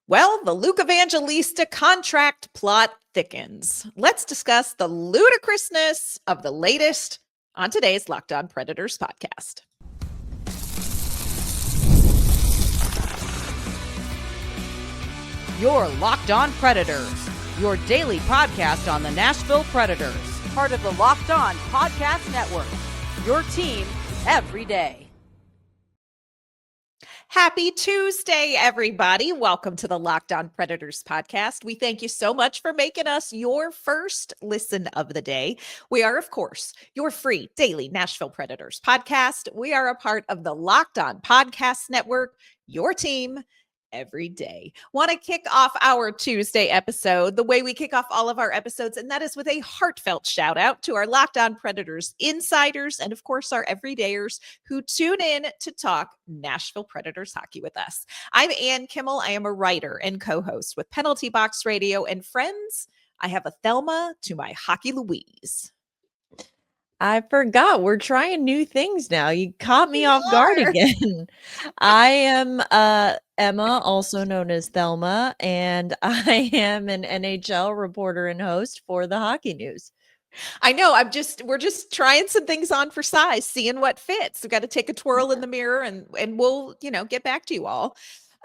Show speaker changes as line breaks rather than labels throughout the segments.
Well, the Luke Evangelista contract plot thickens. Let's discuss the ludicrousness of the latest on today's Locked On Predators podcast.
You're Locked On Predators, your daily podcast on the Nashville Predators, part of the Locked On Podcast Network, your team every day.
Happy Tuesday, everybody. Welcome to the Locked On Predators podcast. We thank you so much for making us your first listen of the day. We are, of course, your free daily Nashville Predators podcast. We are a part of the Locked On Podcast Network, your team every day. Want to kick off our Tuesday episode the way we kick off all of our episodes, and that is with a heartfelt shout out to our Locked On Predators insiders and, of course, our everydayers who tune in to talk Nashville Predators hockey with us. I'm Ann Kimmel. I am a writer and co-host with Penalty Box Radio, and friends, I have a Thelma to my Hockey Louise.
I forgot. We're trying new things now. You caught me off guard again. I am Emma, also known as Thelma, and I am an NHL reporter and host for the Hockey News.
I know. We're just trying some things on for size, seeing what fits. We've got to take a twirl in the mirror and we'll, get back to you all.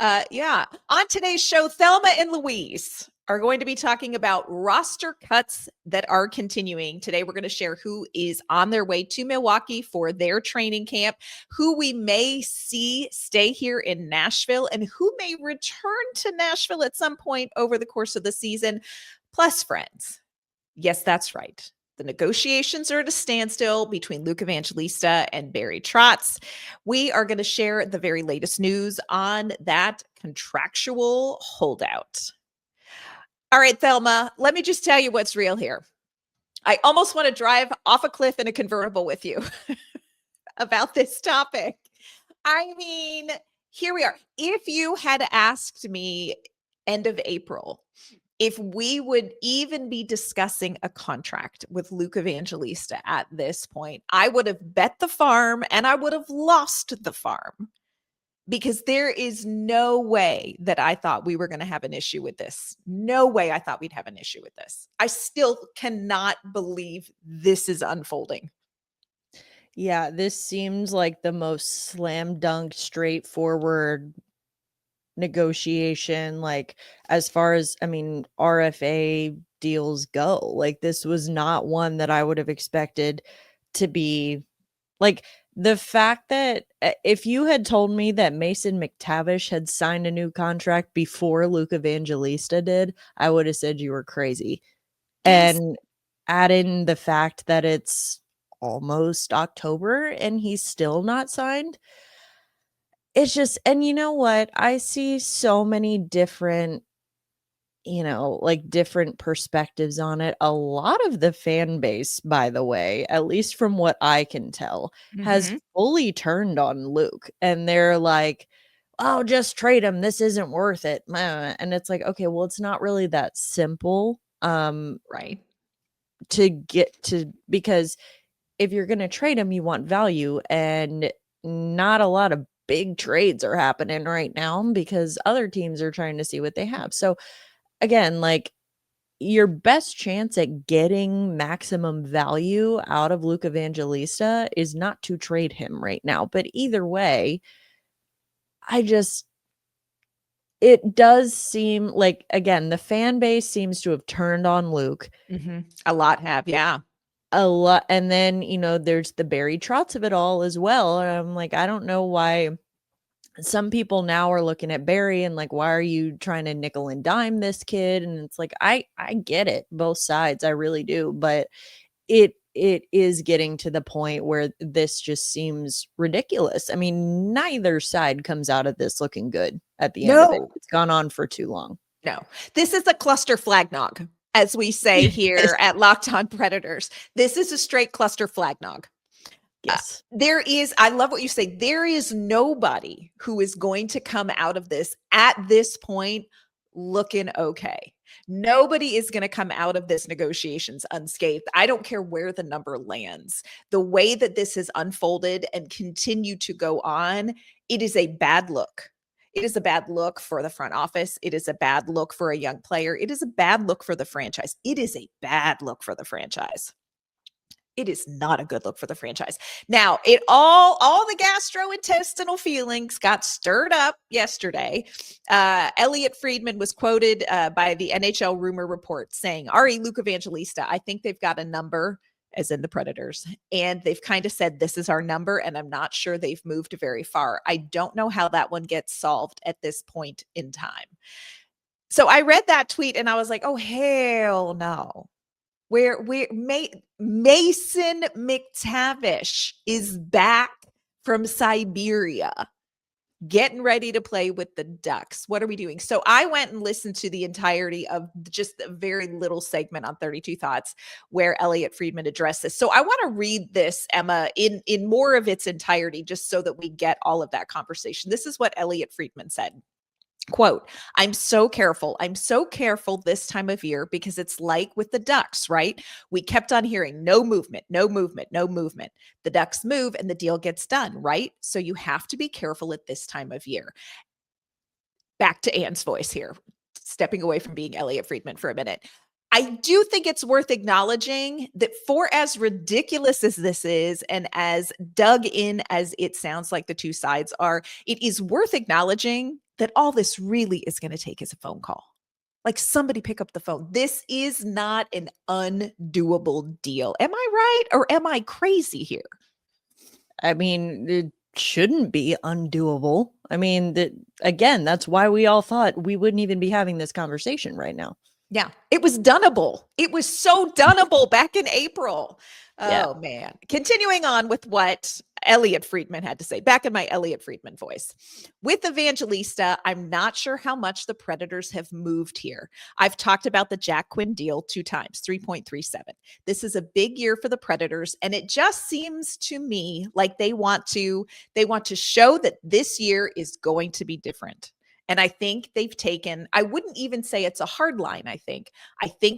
On today's show, Thelma and Louise are going to be talking about roster cuts that are continuing. Today, we're going to share who is on their way to Milwaukee for their training camp, who we may see stay here in Nashville, and who may return to Nashville at some point over the course of the season. Plus, friends, yes, that's right. The negotiations are at a standstill between Luke Evangelista and Barry Trotz. We are going to share the very latest news on that contractual holdout. All right, Thelma, let me just tell you what's real here. I almost want to drive off a cliff in a convertible with you about this topic. I mean, here we are. If you had asked me end of April, if we would even be discussing a contract with Luke Evangelista at this point, I would have bet the farm and I would have lost the farm. Because there is no way that I thought we were going to have an issue with this. No way I thought we'd have an issue with this. I still cannot believe this is unfolding.
Yeah, this seems like the most slam dunk, straightforward negotiation, like as far as, RFA deals go. Like this was not one that I would have expected to be like the fact that if you had told me that Mason McTavish had signed a new contract before Luke Evangelista did, I would have said you were crazy. Yes. And add in the fact that it's almost October and he's still not signed. It's just, and you know what? I see so many different, different perspectives on it. A lot of the fan base, by the way, at least from what I can tell, has fully turned on Luke. And they're like, oh, just trade him. This isn't worth it. And it's like, okay, well, it's not really that simple.
Right.
To get to, because if you're going to trade him, you want value, and not a lot of big trades are happening right now because other teams are trying to see what they have. So again, like your best chance at getting maximum value out of Luke Evangelista is not to trade him right now. But either way, it does seem like, again, the fan base seems to have turned on Luke.
A lot have, yeah.
A lot. And then, there's the Barry Trotz of it all as well. And I'm like, I don't know why some people now are looking at Barry and like, why are you trying to nickel and dime this kid? And it's like, I get it, both sides. I really do. But it is getting to the point where this just seems ridiculous. I mean, neither side comes out of this looking good at the end of it. It's gone on for too long.
No, this is a cluster flagnog, as we say here at Locked On Predators. This is a straight cluster flagnog.
Yes.
I love what you say. There is nobody who is going to come out of this at this point looking okay. Nobody is going to come out of this negotiations unscathed. I don't care where the number lands. The way that this has unfolded and continue to go on, it is a bad look. It is a bad look for the front office. It is a bad look for a young player. It is a bad look for the franchise. It is a bad look for the franchise. It is not a good look for the franchise. Now, it all the gastrointestinal feelings got stirred up yesterday. Elliot Friedman was quoted by the NHL Rumor Report saying, Luke Evangelista, I think they've got a number, as in the Predators, and they've kind of said, this is our number, and I'm not sure they've moved very far. I don't know how that one gets solved at this point in time. So I read that tweet and I was like, oh, hell no. Where Mason McTavish is back from Siberia, getting ready to play with the Ducks. What are we doing? So I went and listened to the entirety of just a very little segment on 32 Thoughts where Elliot Friedman addressed this. So I want to read this, Emma, in more of its entirety, just so that we get all of that conversation. This is what Elliot Friedman said. Quote, I'm so careful. I'm so careful this time of year because it's like with the Ducks, right? We kept on hearing no movement, no movement, no movement. The Ducks move and the deal gets done, right? So you have to be careful at this time of year. Back to Anne's voice here, stepping away from being Elliot Friedman for a minute. I do think it's worth acknowledging that for as ridiculous as this is and as dug in as it sounds like the two sides are, it is worth acknowledging that all this really is going to take is a phone call. Like, somebody pick up the phone. This is not an undoable deal. Am I right or am I crazy here?
I mean, it shouldn't be undoable. I mean, again, that's why we all thought we wouldn't even be having this conversation right now.
Yeah, it was doneable. It was so doneable back in April. Oh, man. Continuing on with what Elliot Friedman had to say, back in my Elliot Friedman voice. With Evangelista, I'm not sure how much the Predators have moved here. I've talked about the Jack Quinn deal 2 times, 3.37. This is a big year for the Predators, and it just seems to me like they want to show that this year is going to be different. And I think they've taken, I wouldn't even say it's a hard line. I think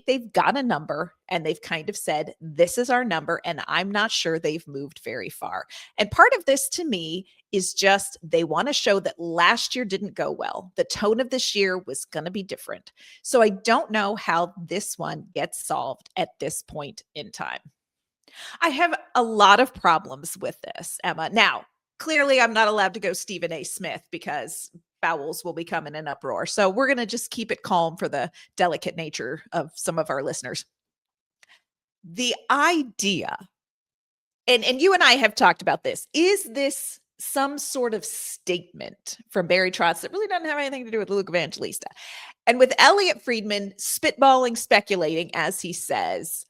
they've got a number and they've kind of said, this is our number. And I'm not sure they've moved very far. And part of this to me is just, they want to show that last year didn't go well. The tone of this year was going to be different. So I don't know how this one gets solved at this point in time. I have a lot of problems with this, Emma. Now, clearly I'm not allowed to go Stephen A. Smith because bowels will become in an uproar. So we're going to just keep it calm for the delicate nature of some of our listeners. The idea, and you and I have talked about this, is this some sort of statement from Barry Trotz that really doesn't have anything to do with Luke Evangelista? And with Elliot Friedman spitballing, speculating, as he says,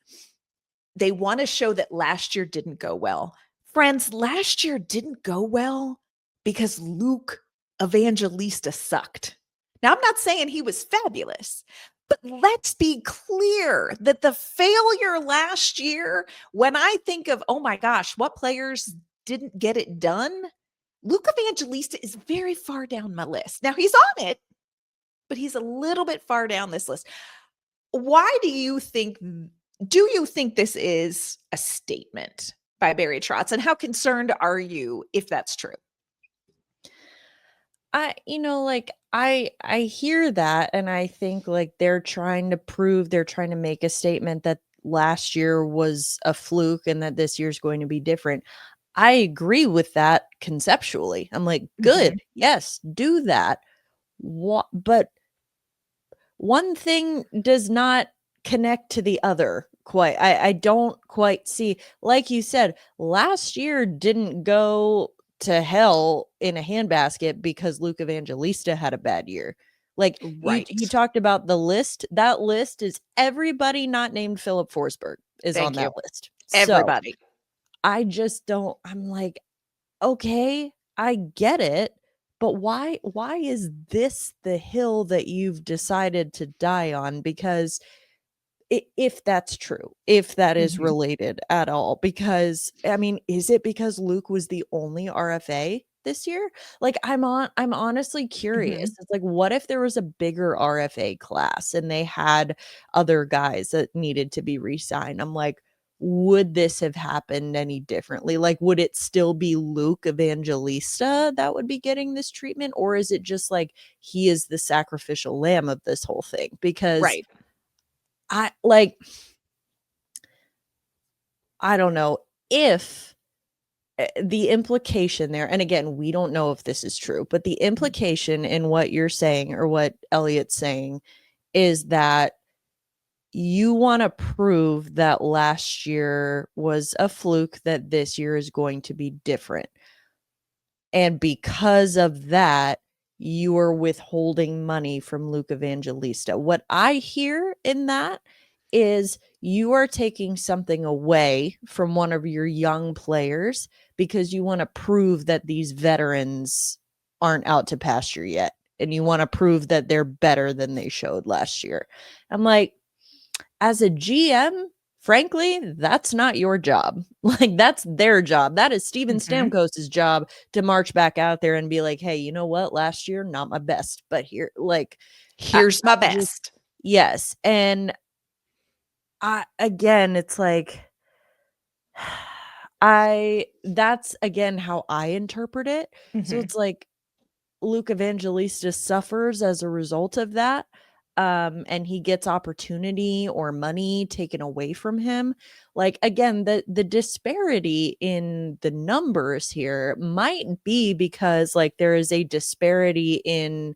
they want to show that last year didn't go well. Friends, last year didn't go well because Luke Evangelista sucked. Now, I'm not saying he was fabulous, but let's be clear that the failure last year, when I think of, oh my gosh, what players didn't get it done, Luke Evangelista is very far down my list. Now, he's on it, but he's a little bit far down this list. Why do you think this is a statement by Barry Trotz? And how concerned are you if that's true?
I hear that, and I think like they're trying to make a statement that last year was a fluke and that this year's going to be different. I agree with that conceptually. I'm like, good, yes, do that. But one thing does not connect to the other quite. I don't quite see, like you said, last year didn't go to hell in a handbasket because Luke Evangelista had a bad year. Like, right. You talked about the list. That list is everybody not named Philip Forsberg is on that list.
Everybody.
So, I just don't, I'm like, okay, I get it, but why is this the hill that you've decided to die on? Because if that's true, if that is related at all, because I mean, is it because Luke was the only RFA this year? Like, I'm honestly curious. It's like, what if there was a bigger RFA class and they had other guys that needed to be re-signed? I'm like, would this have happened any differently? Like, would it still be Luke Evangelista that would be getting this treatment? Or is it just like he is the sacrificial lamb of this whole thing? Because I don't know if the implication there, and again, we don't know if this is true, but the implication in what you're saying or what Elliot's saying is that you want to prove that last year was a fluke, that this year is going to be different. And because of that, you are withholding money from Luke Evangelista. What I hear in that is you are taking something away from one of your young players because you want to prove that these veterans aren't out to pasture yet. And you want to prove that they're better than they showed last year. I'm like, as a GM, frankly, that's not your job. Like, that's their job. That is Steven Stamkos's job to march back out there and be like, hey, you know what? Last year, not my best, but
here's my best.
Yes. And again, it's like, that's again how I interpret it. So it's like Luke Evangelista suffers as a result of that. And he gets opportunity or money taken away from him. Like, again, the disparity in the numbers here might be because like there is a disparity in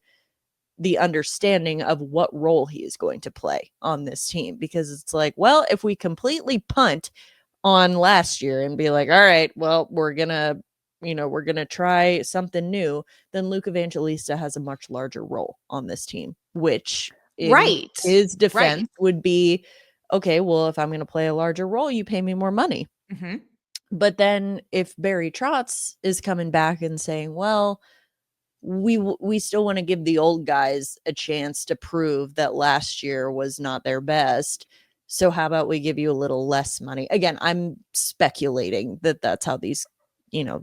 the understanding of what role he is going to play on this team, because it's like, well, if we completely punt on last year and be like, all right, well, we're gonna try something new, then Luke Evangelista has a much larger role on this team, which in his defense would be, okay, well, if I'm going to play a larger role, you pay me more money. But then if Barry Trotz is coming back and saying, well, we still want to give the old guys a chance to prove that last year was not their best, so how about we give you a little less money? Again, I'm speculating that that's how these,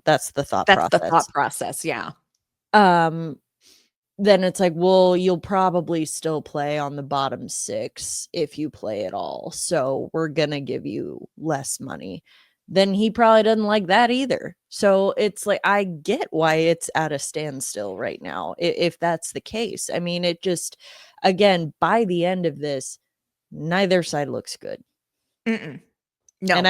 that's the thought process.
That's the thought process, yeah.
Then it's like, well, you'll probably still play on the bottom 6 if you play at all, so we're gonna give you less money. Then he probably doesn't like that either. So it's like, I get why it's at a standstill right now, if that's the case. I mean, it just, again, by the end of this, neither side looks good.
No.
And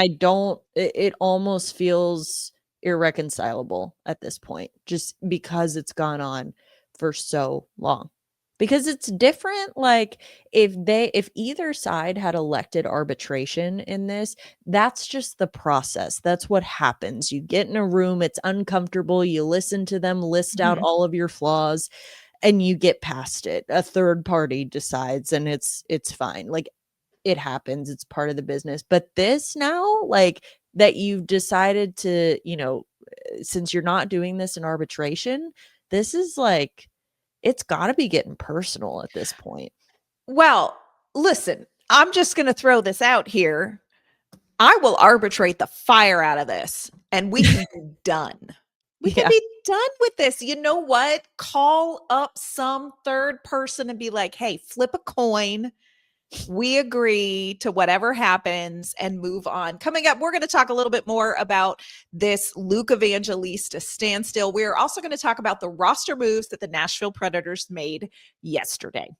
it almost feels irreconcilable at this point, just because it's gone on for so long. Because it's different. Like, if either side had elected arbitration in this, that's just the process. That's what happens. You get in a room, it's uncomfortable, you listen to them list out all of your flaws, and you get past it. A third party decides, and it's fine. Like, it happens, it's part of the business. But this now, like, that you've decided to, since you're not doing this in arbitration, this is like, it's got to be getting personal at this point.
Well, listen, I'm just going to throw this out here. I will arbitrate the fire out of this, and we can be done. We can be done with this. You know what? Call up some third person and be like, hey, flip a coin. We agree to whatever happens and move on. Coming up, we're going to talk a little bit more about this Luke Evangelista standstill. We're also going to talk about the roster moves that the Nashville Predators made yesterday.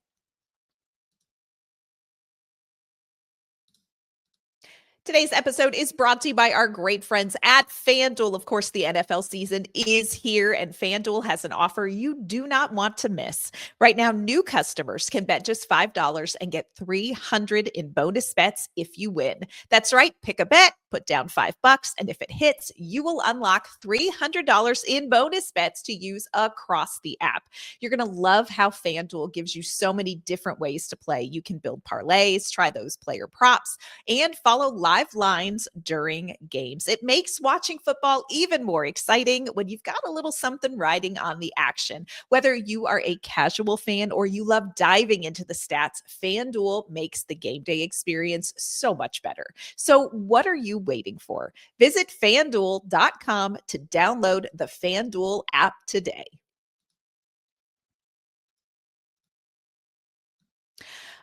Today's episode is brought to you by our great friends at FanDuel. Of course, the NFL season is here, and FanDuel has an offer you do not want to miss. Right now, new customers can bet just $5 and get $300 in bonus bets if you win. That's right. Pick a bet, put down $5, and if it hits, you will unlock $300 in bonus bets to use across the app. You're going to love how FanDuel gives you so many different ways to play. You can build parlays, try those player props, and follow live lines during games. It makes watching football even more exciting when you've got a little something riding on the action. Whether you are a casual fan or you love diving into the stats, FanDuel makes the game day experience so much better. So what are you waiting for? Visit FanDuel.com to download the FanDuel app today.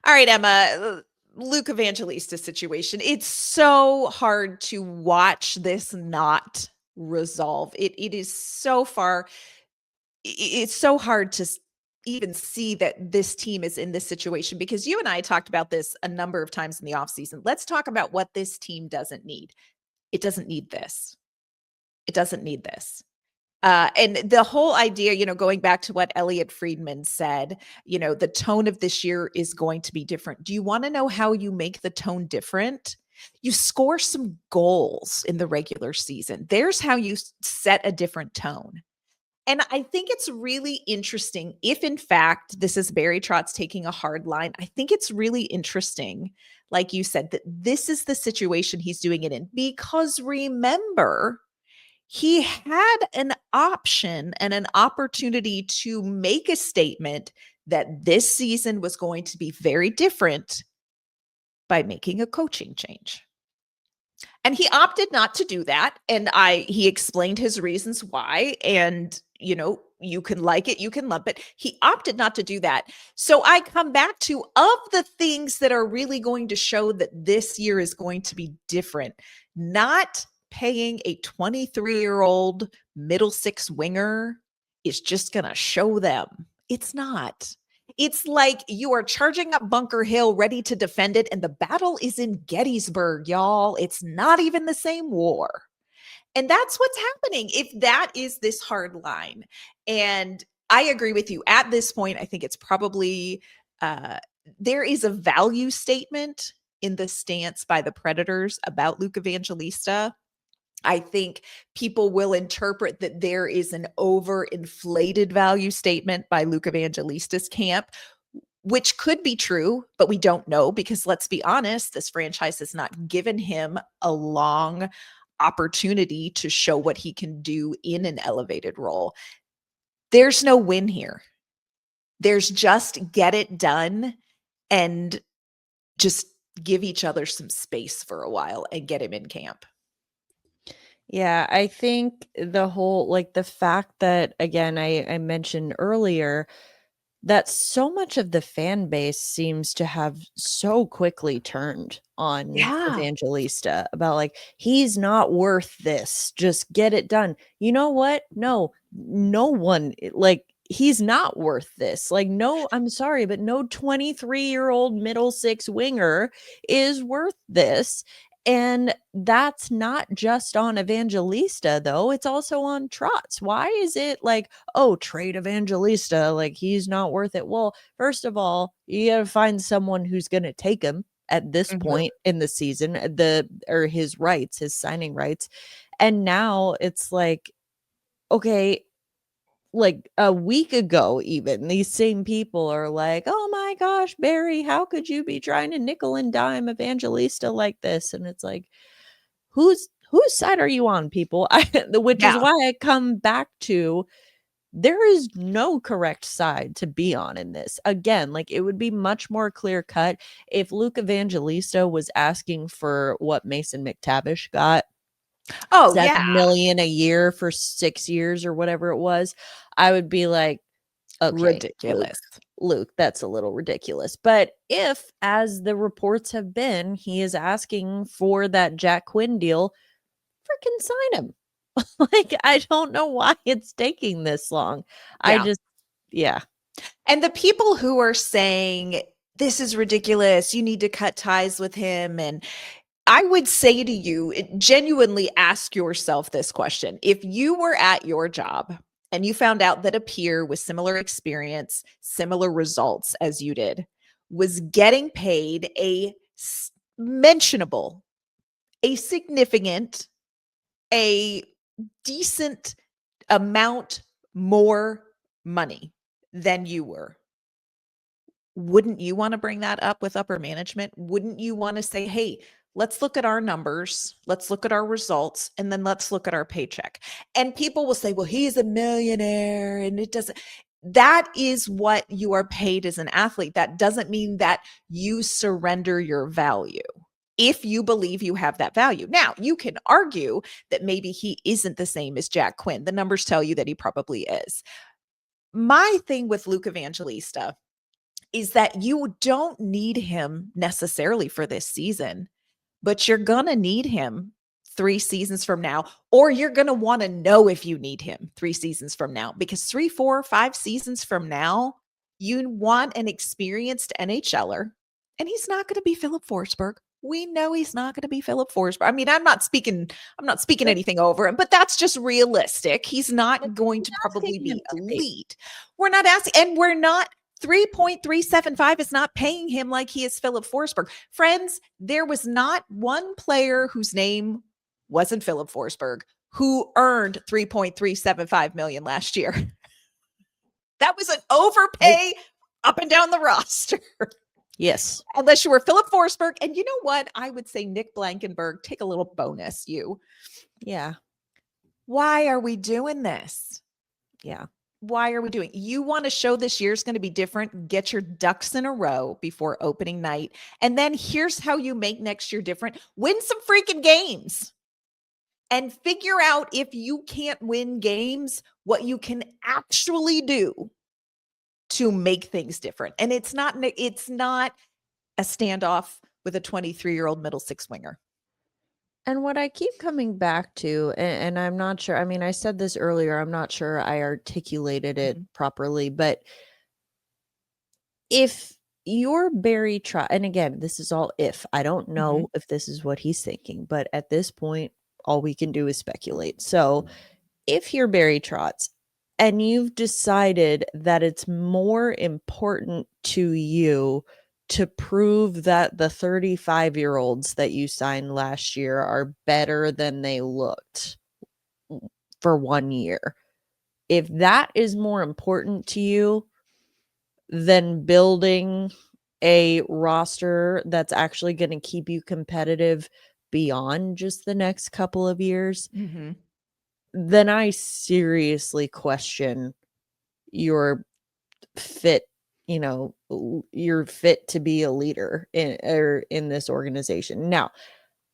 All right, Emma, Luke Evangelista situation. It's so hard to watch this not resolve. It is so far. It's so hard to even see that this team is in this situation, because you and I talked about this a number of times in the offseason. Let's talk about what this team doesn't need. It doesn't need this. It doesn't need this. And the whole idea, going back to what Elliot Friedman said, the tone of this year is going to be different. Do you want to know how you make the tone different? You score some goals in the regular season. There's how you set a different tone. And I think it's really interesting if, in fact, this is Barry Trotz taking a hard line. I think it's really interesting, like you said, that this is the situation he's doing it in. Because remember, he had an option and an opportunity to make a statement that this season was going to be very different by making a coaching change. And he opted not to do that. And he explained his reasons why. And, you can like it, you can love it. He opted not to do that. So I come back to, of the things that are really going to show that this year is going to be different, not paying a 23-year-old middle six winger is just going to show them. It's not. It's like you are charging up Bunker Hill ready to defend it, and the battle is in Gettysburg, y'all. It's not even the same war. And that's what's happening if that is this hard line. And I agree with you. At this point, I think it's probably there is a value statement in the stance by the Predators about Luke Evangelista. I think people will interpret that there is an overinflated value statement by Luke Evangelista's camp, which could be true, but we don't know, because let's be honest, this franchise has not given him a long opportunity to show what he can do in an elevated role. There's no win here. There's just get it done and just give each other some space for a while and get him in camp.
Yeah, I think the whole, the fact that, again, I mentioned earlier that so much of the fan base seems to have so quickly turned on Evangelista about he's not worth this. Just get it done. You know what? No one, he's not worth this. No, I'm sorry, but no 23-year-old middle six winger is worth this. And that's not just on Evangelista, though. It's also on Trotz. Why is it trade Evangelista, he's not worth it? Well, first of all, you got to find someone who's going to take him at this point in the season, his rights, his signing rights. And now it's okay, a week ago, even these same people are like, oh my gosh, Barry, how could you be trying to nickel and dime Evangelista like this? And it's whose side are you on, people? Which is why I come back to, there is no correct side to be on in this. Again, it would be much more clear cut if Luke Evangelista was asking for what Mason McTavish got.
Oh,
$7 million a year for 6 years or whatever it was. I would be like, okay,
ridiculous.
Luke, that's a little ridiculous. But if, as the reports have been, he is asking for that Jack Quinn deal, freaking sign him. I don't know why it's taking this long.
Yeah. And the people who are saying this is ridiculous, you need to cut ties with him, and I would say to you, genuinely ask yourself this question. If you were at your job and you found out that a peer with similar experience, similar results as you did, was getting paid a mentionable, a significant, a decent amount more money than you were, wouldn't you want to bring that up with upper management? Wouldn't you want to say, hey, let's look at our numbers, let's look at our results, and then let's look at our paycheck? And people will say, well, he's a millionaire and it doesn't. That is what you are paid as an athlete. That doesn't mean that you surrender your value if you believe you have that value. Now, you can argue that maybe he isn't the same as Jack Quinn. The numbers tell you that he probably is. My thing with Luke Evangelista is that you don't need him necessarily for this season, but you're going to need him 3 seasons from now, or you're going to want to know if you need him 3 seasons from now, because 3, 4, 5 seasons from now, you want an experienced NHLer, and he's not going to be Philip Forsberg. We know he's not going to be Philip Forsberg. I mean, I'm not speaking anything over him, but that's just realistic. He's not going to probably be elite. We're not asking, and we're not 3.375 is not paying him like he is Philip Forsberg. Friends, there was not one player whose name wasn't Philip Forsberg who earned 3.375 million last year. That was an overpay up and down the roster.
Yes.
Unless you were Philip Forsberg. And you know what? I would say Nick Blankenberg, take a little bonus, you.
Yeah.
Why are we doing this?
Yeah.
Why are we doing? You want to show this year's going to be different? Get your ducks in a row before opening night. And then here's how you make next year different. Win some freaking games. And figure out, if you can't win games, what you can actually do to make things different. And it's not a standoff with a 23-year-old middle six winger.
And what I keep coming back to, and I'm not sure, I mean, I said this earlier, I'm not sure I articulated it properly, but if you're Barry Trotz, and again, this is all if, I don't know if this is what he's thinking, but at this point, all we can do is speculate. So if you're Barry Trotz and you've decided that it's more important to you to prove that the 35-year-olds that you signed last year are better than they looked for 1 year, if that is more important to you than building a roster that's actually going to keep you competitive beyond just the next couple of years, then I seriously question your fit, you're fit to be a leader in this organization. Now,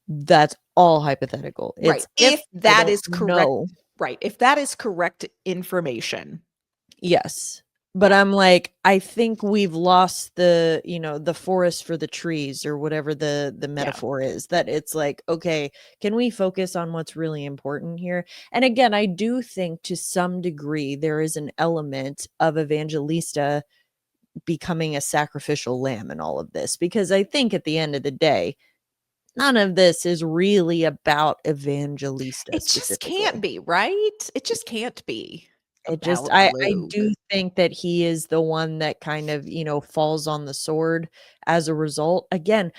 that's all hypothetical.
Right.
If
that is correct. Right. If that is correct information.
Yes. But I'm like, I think we've lost the forest for the trees, or whatever the metaphor is, that it's like, okay, can we focus on what's really important here? And again, I do think to some degree there is an element of Evangelista becoming a sacrificial lamb in all of this, because I think at the end of the day, none of this is really about Evangelista.
It just can't be, right? It just can't be.
I do think that he is the one that kind of, falls on the sword as a result. Again,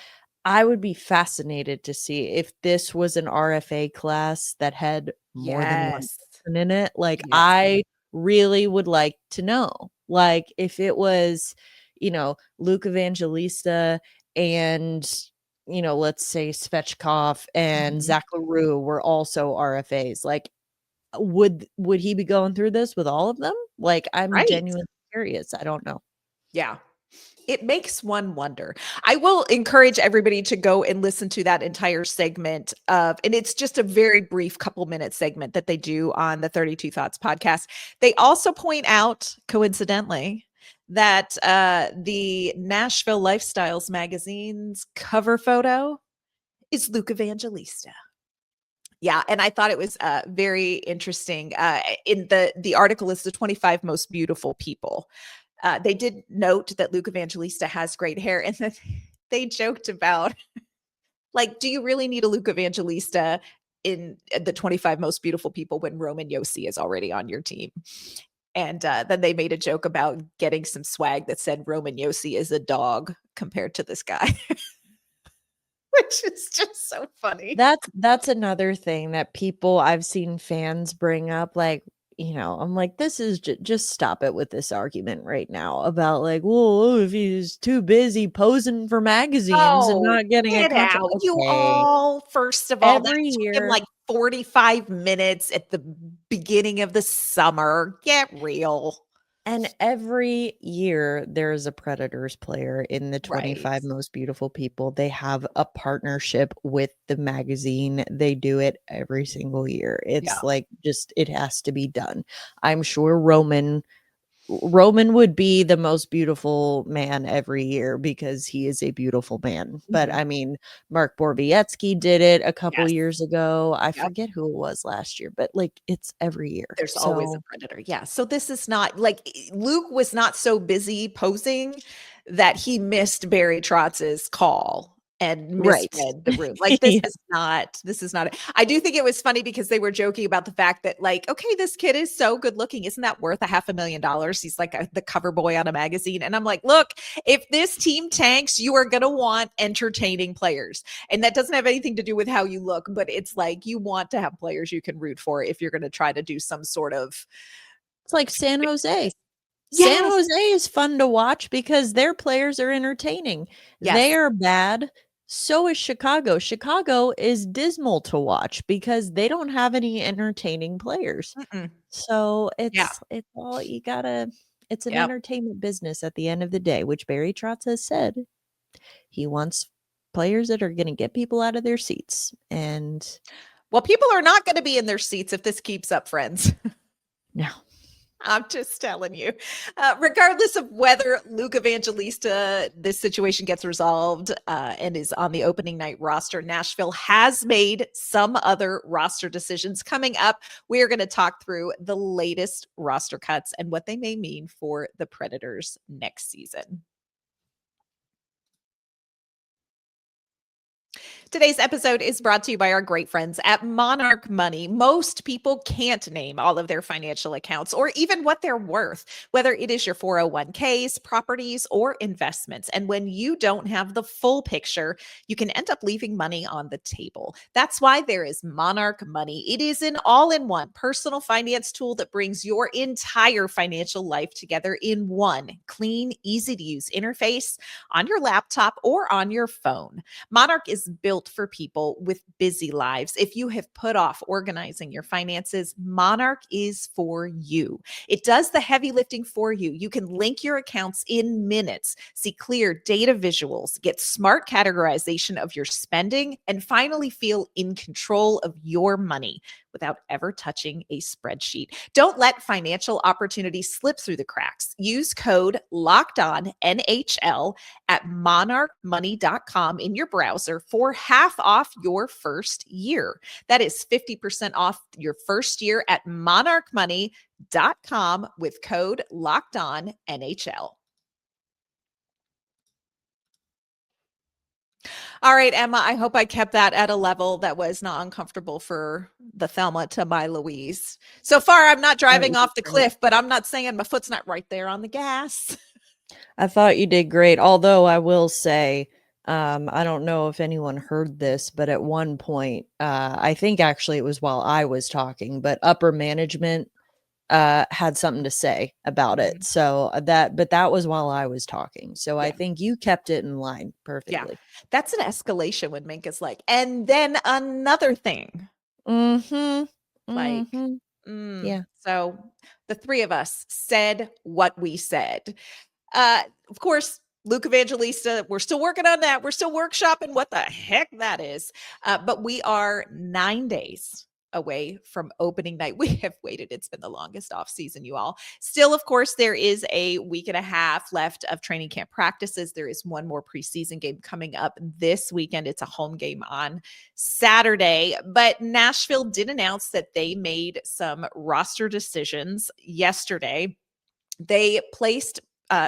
I would be fascinated to see if this was an RFA class that had more than one person in it. Like, I really would like to know, like, if it was, Luke Evangelista and, let's say Svechkov and Zach LaRue were also RFAs. Like, would he be going through this with all of them? Like, I'm genuinely curious. I don't know.
Yeah. It makes one wonder. I will encourage everybody to go and listen to that entire segment and it's just a very brief couple-minute segment that they do on the 32 Thoughts podcast. They also point out, coincidentally, that the Nashville Lifestyles magazine's cover photo is Luke Evangelista. Yeah, and I thought it was very interesting. In the article is the 25 most beautiful people. They did note that Luke Evangelista has great hair, and then they joked about, like, do you really need a Luke Evangelista in the 25 most beautiful people when Roman Josi is already on your team? And then they made a joke about getting some swag that said Roman Josi is a dog compared to this guy. Which is just so funny.
That's another thing that I've seen fans bring up, like, I'm like, this is just stop it with this argument right now about, like, well, if he's too busy posing for magazines and not getting a contract.
Okay. You all, first of all,
every
took
year,
him like 45 minutes at the beginning of the summer. Get real.
And every year there is a Predators player in the 25 most beautiful people. They have a partnership with the magazine. They do it every single year. It's like, just, it has to be done. I'm sure Roman Roman would be the most beautiful man every year because he is a beautiful man. But
Mhm.
I mean, Mark Borowiecki did it a couple
Yes.
years ago. I
Yep.
forget who it was last year, but like it's every year.
There's always a
So
predator. Yeah. So this is not like Luke was not so busy posing that he missed Barry Trotz's call and
right.
misread the room. Like
Yeah.
this is not it. I do think it was funny because they were joking about the fact that like, okay, this kid is so good looking. Isn't that worth $500,000? He's like the cover boy on a magazine. And I'm like, look, if this team tanks, you are going to want entertaining players. And that doesn't have anything to do with how you look, but it's like you want to have players you can root for if you're going to try to do some sort of
It's like San Jose. San
yes,
Jose is fun to watch because their players are entertaining. They
yes.
are bad. So is Chicago. Chicago is dismal to watch because they don't have any entertaining players.
Mm-mm.
So
Yeah.
it's all you gotta it's an
Yep.
entertainment business at the end of the day, which Barry Trotz has said he wants players that are gonna get people out of their seats. And
Well, people are not going to be in their seats if this keeps up, friends.
no.
I'm just telling you. Regardless of whether Luke Evangelista, this situation gets resolved and is on the opening night roster, Nashville has made some other roster decisions. Coming up, we are going to talk through the latest roster cuts and what they may mean for the Predators next season. Today's episode is brought to you by our great friends at Monarch Money. Most people can't name all of their financial accounts or even what they're worth, whether it is your 401ks, properties, or investments. And when you don't have the full picture, you can end up leaving money on the table. That's why there is Monarch Money. It is an all-in-one personal finance tool that brings your entire financial life together in one clean, easy-to-use interface on your laptop or on your phone. Monarch is built for people with busy lives. If you have put off organizing your finances, Monarch is for you. It does the heavy lifting for you. You can link your accounts in minutes, see clear data visuals, get smart categorization of your spending, and finally feel in control of your money without ever touching a spreadsheet. Don't let financial opportunities slip through the cracks. Use code LOCKEDONNHL at monarchmoney.com in your browser for half off your first year. That is 50% off your first year at monarchmoney.com with code LOCKEDONNHL. All right, Emma, I hope I kept that at a level that was not uncomfortable for the Thelma to my Louise. So far, I'm not driving off the cliff, but I'm not saying my foot's not right there on the gas.
I thought you did great. Although I will say, I don't know if anyone heard this, but at one point, I think actually it was while I was talking, but upper management had something to say about it. So that was while I was talking. So I
Yeah.
think you kept it in line
Yeah.
perfectly.
That's an escalation when Minka's like, and then another thing.
Mm-hmm.
Like,
Mm-hmm. Yeah.
so the three of us said what we said. Of course, Luke Evangelista, we're still working on that. We're still workshopping what the heck that is. But we are 9 days away from opening night. We have waited. It's been the longest off season, you all. Still, of course, there is a week and a half left of training camp practices. There is one more preseason game coming up this weekend. It's a home game on Saturday. But Nashville did announce that they made some roster decisions yesterday. They placed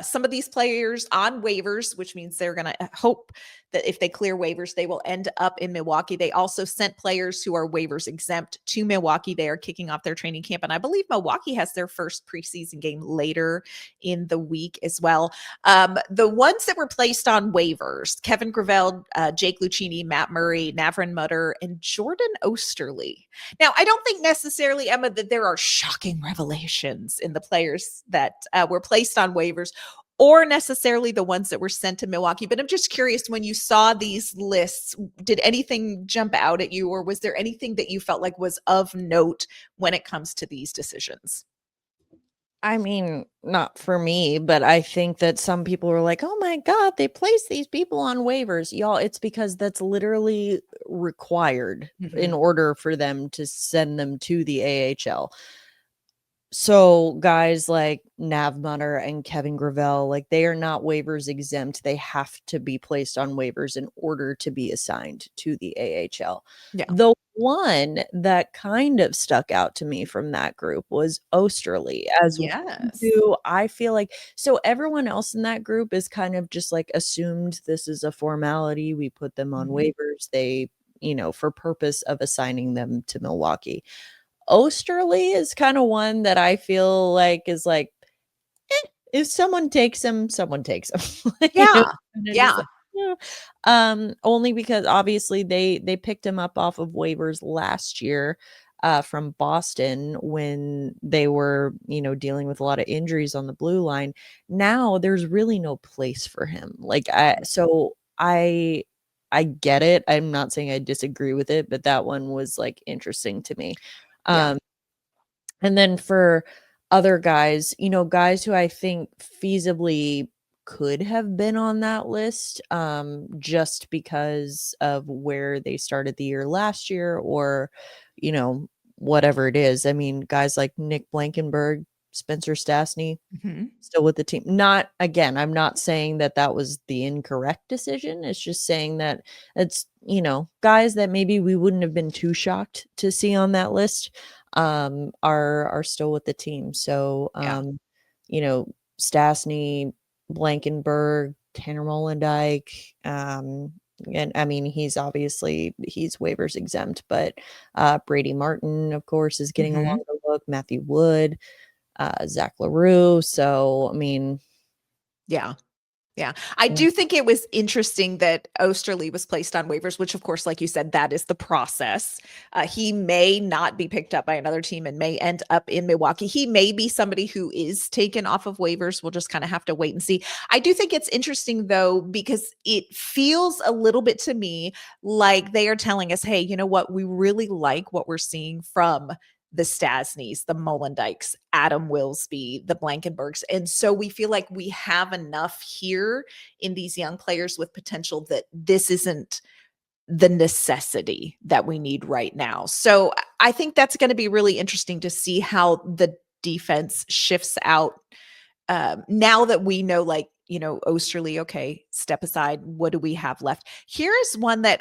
some of these players on waivers, which means they're going to hope that if they clear waivers, they will end up in Milwaukee. They also sent players who are waivers exempt to Milwaukee. They are kicking off their training camp. And I believe Milwaukee has their first preseason game later in the week as well. The ones that were placed on waivers, Kevin Gravel, Jake Lucchini, Matt Murray, Navran Mutter, and Jordan Osterley. Now, I don't think necessarily, Emma, that there are shocking revelations in the players that were placed on waivers or necessarily the ones that were sent to Milwaukee. But I'm just curious, when you saw these lists, did anything jump out at you, or was there anything that you felt like was of note when it comes to these decisions?
I mean, not for me, but I think that some people were like, oh my God, they placed these people on waivers. Y'all, it's because that's literally required in order for them to send them to the AHL. So guys like Nav Munner and Kevin Gravel, like they are not waivers exempt. They have to be placed on waivers in order to be assigned to the AHL.
Yeah.
The one that kind of stuck out to me from that group was Osterley as
Yes.
who I feel like, so everyone else in that group is kind of just like assumed this is a formality. We put them on waivers. They, for purpose of assigning them to Milwaukee. Osterley is kind of one that I feel like is like, if someone takes him, someone takes him.
Yeah.
Kinda just
Yeah.
like, "Yeah." Only because obviously they picked him up off of waivers last year from Boston when they were, dealing with a lot of injuries on the blue line. Now there's really no place for him. I get it. I'm not saying I disagree with it, but that one was like interesting to me.
Yeah.
Um, and then for other guys, guys who I think feasibly could have been on that list, just because of where they started the year last year or, whatever it is. I mean, guys like Nick Blankenberg, Spencer Stastny, still with the team. Not again, I'm not saying that that was the incorrect decision. It's just saying that it's, guys that maybe we wouldn't have been too shocked to see on that list are still with the team. So
Yeah.
Stastny, Blankenberg, Tanner Molendijk, and I mean he's waivers exempt, but Brady Martin, of course, is getting a longer look. Matthew Wood, Zach LaRue. So, I mean,
Yeah. Yeah. I
yeah.
do think it was interesting that Osterley was placed on waivers, which, of course, like you said, that is the process. He may not be picked up by another team and may end up in Milwaukee. He may be somebody who is taken off of waivers. We'll just kind of have to wait and see. I do think it's interesting, though, because it feels a little bit to me like they are telling us, hey, you know what? We really like what we're seeing from the Stasnys, the Molendykes, Adam Wilsby, the Blankenbergs. And so we feel like we have enough here in these young players with potential that this isn't the necessity that we need right now. So I think that's going to be really interesting to see how the defense shifts out now that we know, like, Osterley, okay, step aside. What do we have left? Here is one that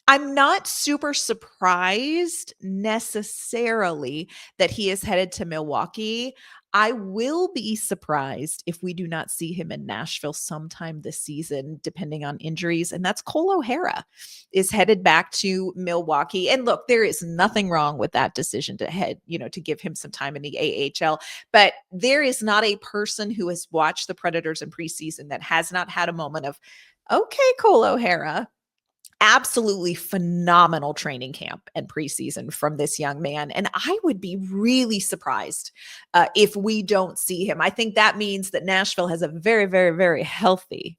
I'm not super surprised necessarily that he is headed to Milwaukee. I will be surprised if we do not see him in Nashville sometime this season, depending on injuries. And that's Cole O'Hara is headed back to Milwaukee. And look, there is nothing wrong with that decision to head, to give him some time in the AHL. But there is not a person who has watched the Predators in preseason that has not had a moment of, okay, Cole O'Hara, absolutely phenomenal training camp and preseason from this young man. And I would be really surprised if we don't see him. I think that means that Nashville has a very, very, very healthy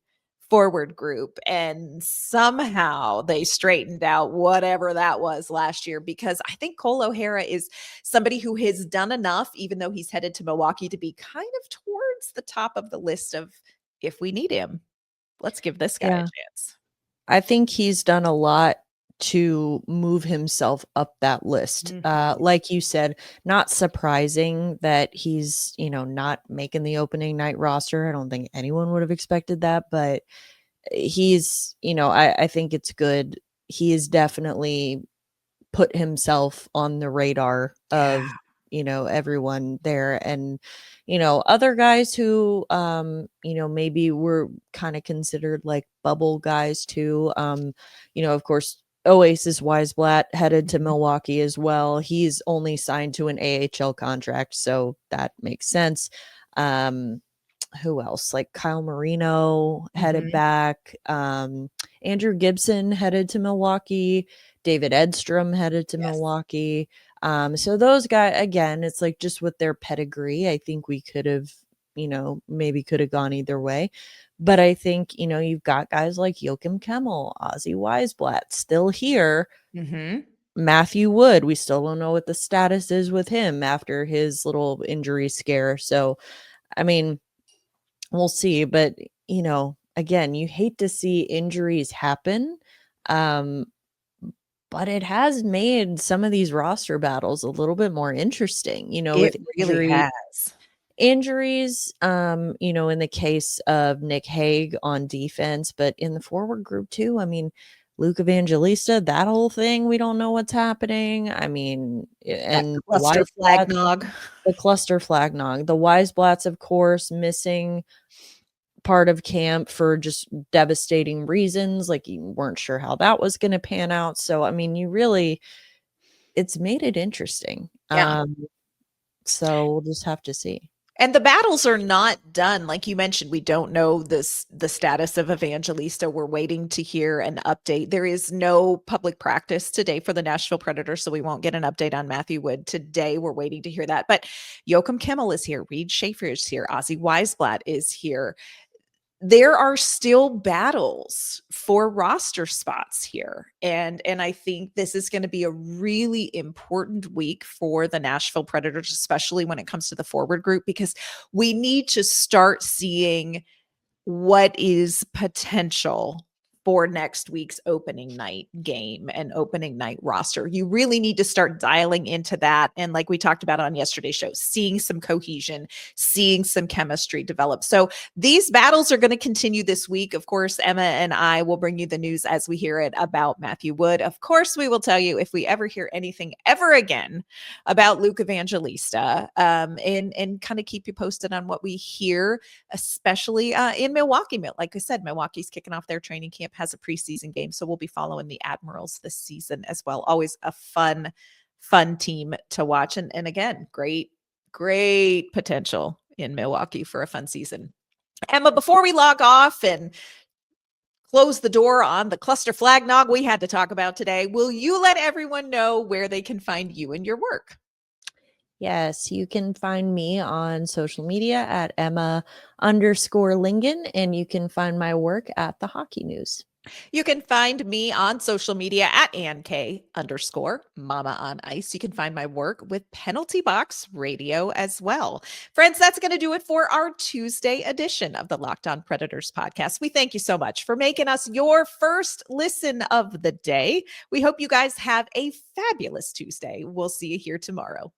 forward group. And somehow they straightened out whatever that was last year, because I think Cole O'Hara is somebody who has done enough, even though he's headed to Milwaukee, to be kind of towards the top of the list of, if we need him, let's give this guy a
Yeah.
chance.
I think he's done a lot to move himself up that list. Like you said, not surprising that he's, not making the opening night roster. I don't think anyone would have expected that, but he's, I think it's good. He has definitely put himself on the radar of, everyone there. And, other guys who, maybe were kind of considered like bubble guys too. Of course, Oasis Weisblatt headed to Milwaukee as well. He's only signed to an AHL contract, so that makes sense. Who else? Like Kyle Marino headed back. Andrew Gibson headed to Milwaukee. David Edstrom headed to Milwaukee. So those guys, again, it's like just with their pedigree, I think we could have, maybe could have gone either way. But I think, you've got guys like Joachim Kemmel, Ozzy Weisblatt still here. Matthew Wood, we still don't know what the status is with him after his little injury scare. So, I mean, we'll see. But, again, you hate to see injuries happen. but it has made some of these roster battles a little bit more interesting,
It
with
really has.
injuries, in the case of Nick Hague on defense, but in the forward group too. I mean, Luke Evangelista, that whole thing, we don't know what's happening. I mean,
That
and
cluster flag nog.
the cluster flag nog, the Weisblatts, of course, missing part of camp for just devastating reasons. Like, you weren't sure how that was going to pan out. So, I mean, it's made it interesting.
Yeah.
So we'll just have to see.
And the battles are not done. Like you mentioned, we don't know the status of Evangelista. We're waiting to hear an update. There is no public practice today for the Nashville Predators, so we won't get an update on Matthew Wood today. We're waiting to hear that. But Joachim Kimmel is here. Reed Schaefer is here. Ozzy Weisblatt is here. There are still battles for roster spots here. And I think this is going to be a really important week for the Nashville Predators, especially when it comes to the forward group, because we need to start seeing what is potential for next week's opening night game and opening night roster. You really need to start dialing into that. And like we talked about on yesterday's show, seeing some cohesion, seeing some chemistry develop. So these battles are going to continue this week. Of course, Emma and I will bring you the news as we hear it about Matthew Wood. Of course, we will tell you if we ever hear anything ever again about Luke Evangelista, and kind of keep you posted on what we hear, especially in Milwaukee. Like I said, Milwaukee's kicking off their training camp, has a preseason game, so we'll be following the Admirals this season as well. Always a fun team to watch, and again, great potential in Milwaukee for a fun season. Emma, before we log off and close the door on the cluster flag nog we had to talk about today, will you let everyone know where they can find you and your work?
Yes, you can find me on social media at Emma_Lingen, and you can find my work at the Hockey News.
You can find me on social media at AnnK_Mama on Ice. You can find my work with Penalty Box Radio as well. Friends, that's going to do it for our Tuesday edition of the Locked On Predators podcast. We thank you so much for making us your first listen of the day. We hope you guys have a fabulous Tuesday. We'll see you here tomorrow.